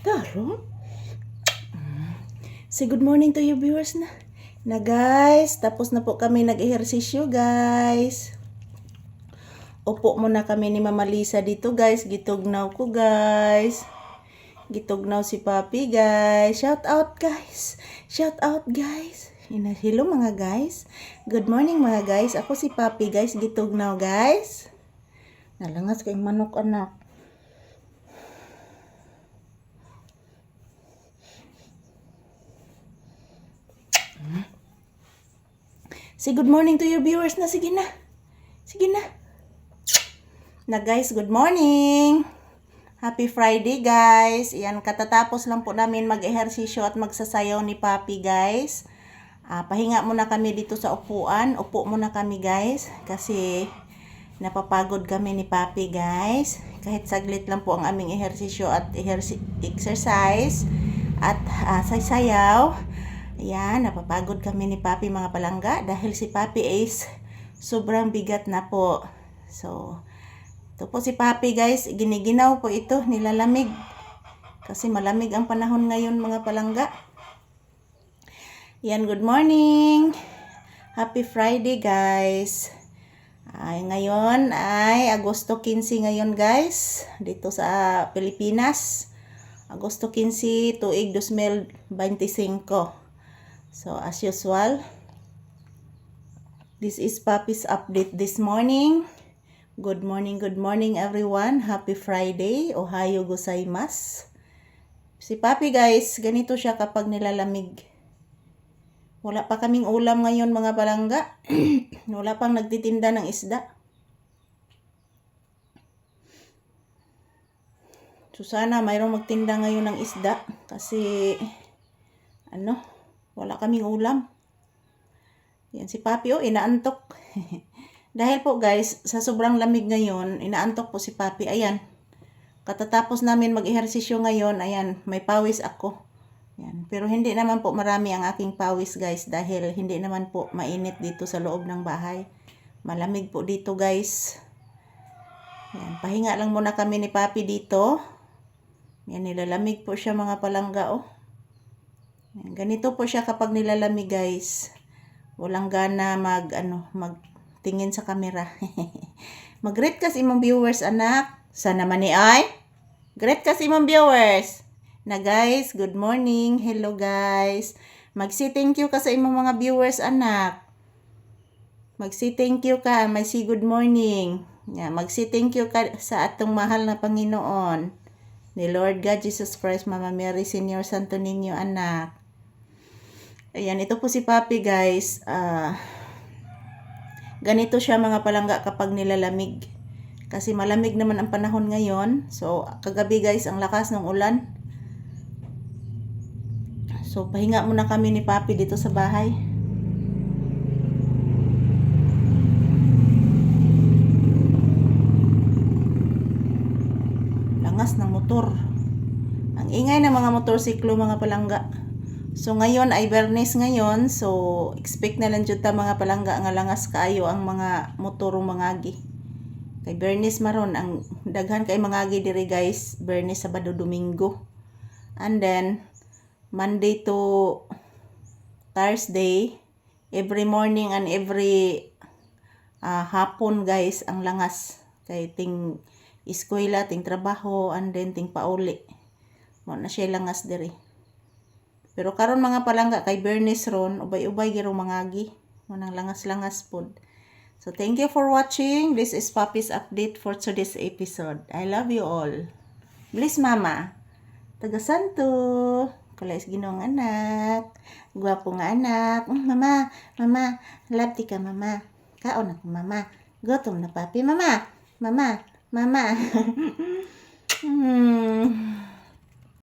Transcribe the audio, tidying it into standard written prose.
Taro? Say good morning to your viewers na. Na guys, tapos na po kami nag-ehersisyo guys. Upo muna kami ni Mama Lisa dito guys. Gitugnaw ko guys. Gitugnaw si Papi guys. Shout out guys. Shout out guys. Hello mga guys. Good morning mga guys. Ako si Papi guys. Gitugnaw guys. Nalangas kayong manok anak. Say good morning to your viewers na. Sige na. Sige na. Na guys, good morning. Happy Friday guys. Iyan, katatapos lang po namin mag-ehersisyo at magsasayaw ni Papi guys. Pahinga muna kami dito sa upuan. Upo muna kami guys. Kasi napapagod kami ni Papi guys. Kahit saglit lang po ang aming ehersisyo at exercise. At sayaw. Ayan, napapagod kami ni Papi mga palangga dahil si Papi is sobrang bigat na po. So, ito po si Papi guys, giniginaw po ito, nilalamig. Kasi malamig ang panahon ngayon mga palangga. Ayan, good morning. Happy Friday guys. Ngayon ay Agosto 15 ngayon guys, dito sa Pilipinas. Agosto 15, tuig 2025. So, as usual, this is Papi's update this morning. Good morning everyone. Happy Friday. Ohayo gozaimasu. Si Papi guys, ganito siya kapag nilalamig. Wala pa kaming ulam ngayon mga palangga. Wala pang nagtitinda ng isda. So, sana mayroong magtinda ngayon ng isda. Kasi, wala kaming ulam. Yan si Papi, inaantok. Dahil po guys, sa sobrang lamig ngayon, inaantok po si Papi. Ayan, katatapos namin mag-ehersisyo ngayon, ayan, may pawis ako. Yan. Pero hindi naman po marami ang aking pawis guys, dahil hindi naman po mainit dito sa loob ng bahay. Malamig po dito guys. Yan, pahinga lang muna kami ni Papi dito. Yan, nilalamig po siya mga palangga oh. Yan, ganito po siya kapag nilalamig guys. Walang gana magtingin sa camera. Mag-greet kasi imong viewers anak. Sana man ni ay. Greet kasi imong viewers. Na guys, good morning. Hello guys. Mag-say thank you ka sa imong mga viewers anak. Mag-say thank you ka. Mag-say good morning. Yan, mag-say thank you ka sa atong mahal na Panginoon. Ni Lord God Jesus Christ, Mama Mary, Senior Santo Niño anak. Ayan, ito po si Papi guys. Ganito siya mga palangga kapag nilalamig. Kasi malamig naman ang panahon ngayon. So, kagabi guys, ang lakas ng ulan. So, pahinga muna kami ni Papi dito sa bahay. Langas ng motor. Ang ingay ng mga motorsiklo mga palangga. So ngayon ay Bernes ngayon, so expect na lang jud ta mga palangga nga langas kaayo ang mga motor mangagi. Kay Bernes maron ang daghan kay mangagi diri guys, Bernes, Sabado, Domingo. And then Monday to Thursday, every morning and every hapon guys ang langas. Kay ting eskwela, ting trabaho, and then ting pauli. Mo na siya langas diri. Pero karon mga palangga kay Bernes ron, ubay-ubay giro mangagi. Manang langas-langas pod. So thank you for watching. This is Papi's update for today's episode. I love you all. Bless mama. Taga Santo. Kalais Ginoong anak. Gwapo nga anak. Mama, love ti ka mama. Kaon ako mama. Gutom na Papi mama. Mama.